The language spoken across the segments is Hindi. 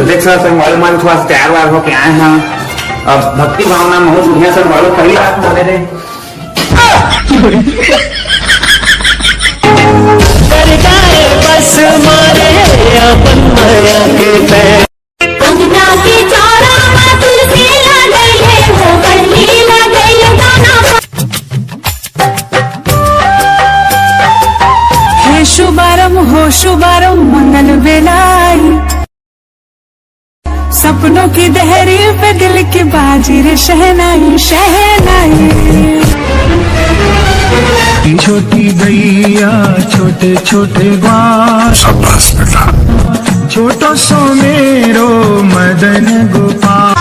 देख सर संगवाल मान थोड़ा सा तैयार वार हो के आए हैं। अब भक्ति भावना में हो दुनिया संगवाल पहली बात बोले रे बस मारे अपन माया के पैर अंगना के चौरा में तुलसी लग गई है वो बल्ली लग गई है गाना हे शुभारंभ हो शुभारंभ मंगल बेलाई सपनों की दहरी पे दिल की बाजी रे शहनाई शहनाई छोटी गैया छोटे छोटे बाल शाबाश बेटा छोटो सो मेरो मदन गोपाल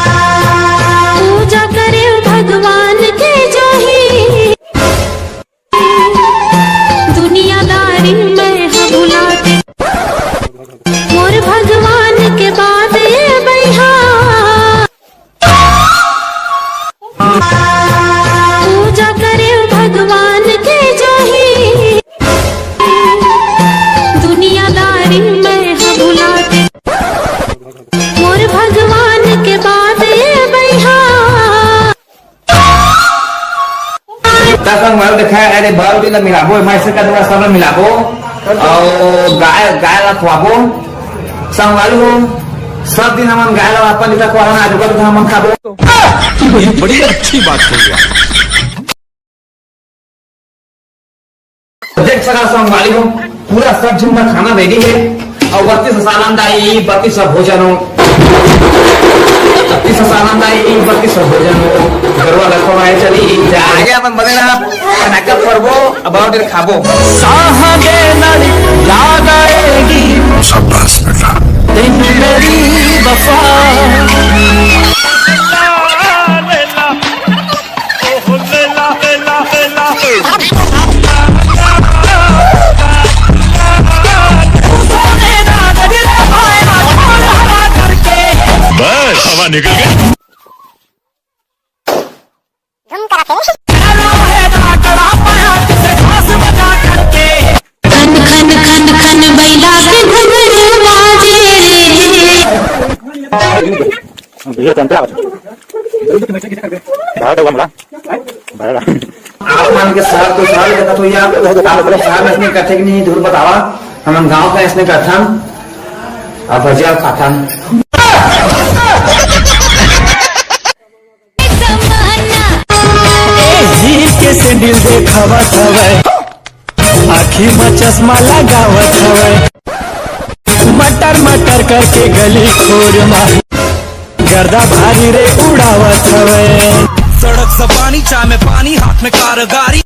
पूजा करे भगवान के जो ही दुनियादारी में हम भुलाते मोर भगवान के बाद ये बैहा पूजा करे भगवान के जो ही दुनियादारी में हम भुलाते मोर भगवान के बाद ये बैहा संगवाल देखा अरे बाल भी ना मिलाबो मैसे का दूसरा सब मिलाबो और गाय ला खुआबो संगवाल हो सब दिन हम गाय ला अपन इतना कोरोना आज को हम खाबो। ये बड़ी अच्छी बात है। देख सका संगवाली हो पूरा सब जिन का खाना रेडी है और 32 सालंदाई 32 भोजन हो 32 सालंदाई 32 भोजन हो घरवा लखवाए चली आगे अपन बदेना कनका परबो अबाउट इट खाबो साहगे नड़ी लगाएगी शाबाश बेटा दिन मेरी वफा बस हवा निकल गई। खन खन खन खन बैला के घुंघरू बाजे आप मान के शहर तो शहर देखा तो या आप शहर में इसने कथे की नहीं दूर बतावा हम गांव का इसने कथन अब भजिया कथन झील के सैंडल देखावत हवे आखी में चश्मा लगावत हवे मटर मटर करके गली खोर मार गर्दा भारी रे उड़ावत हवे सड़क से पानी चाय में पानी हाथ में कारगारी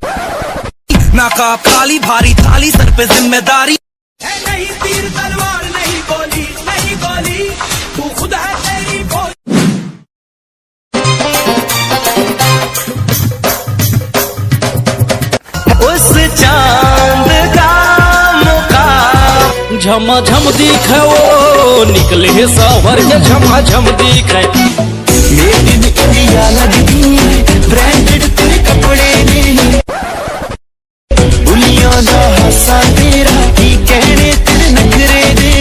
नाकाब काली भारी थाली सर पे जिम्मेदारी नहीं तीर तलवार नहीं गोली तू खुद है तेरी बोली उस चांद का मुकाम झमाझम दिखे वो निकले सवर के झमाझम दिखे मेड इन इंडिया लगती ब्रांडेड तेरे कपड़े ने दुनिया दा हंसा तेरा की कहने तेरे नखरे ने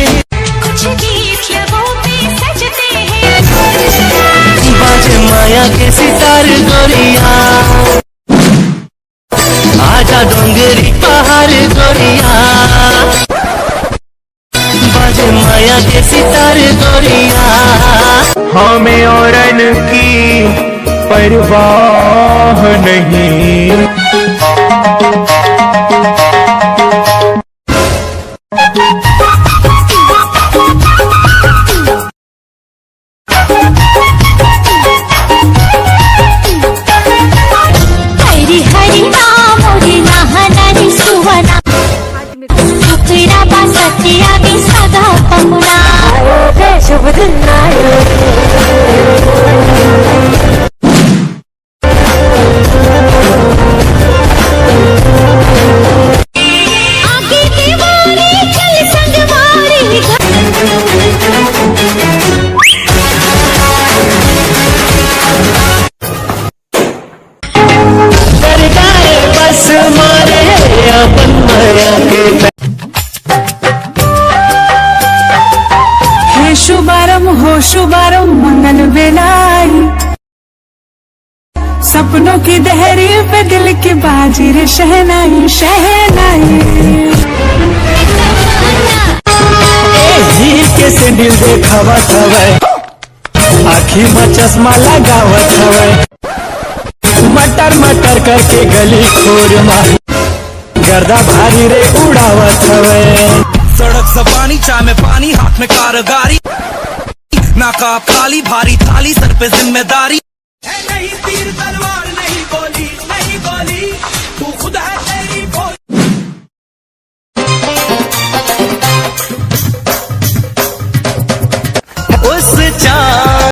कुछ गीत लबों पे सजते हैं बाजे माया के सितार गोरिया आजा डोंगरी पहाड़ गोरिया बाजे माया के सितार गोरिया हमें औरन की परवाह नहीं हरी हरी नाम मोरी नहनारी सुवना सुखड़ा बा सत्या भी सदा पमुना शुभ दिन आगे दीवारी चल संगवारी बस मारे अपन माया के शुभारंभ हो शुभारंभ मंगल बेलाई, सपनों की दहरी पे दिल की बाजी रे शहनाई शहनाई। हील के सैंडल देखावत हवे, आखी में चश्मा लगावत हवे, मटर मटर करके गली खोर माही गर्दा भारी रे उड़ावत हवे। सड़क से पानी, चाय में पानी, हाथ में कारगारी, नाका काली भारी थाली, सर पे जिम्मेदारी है नहीं तीर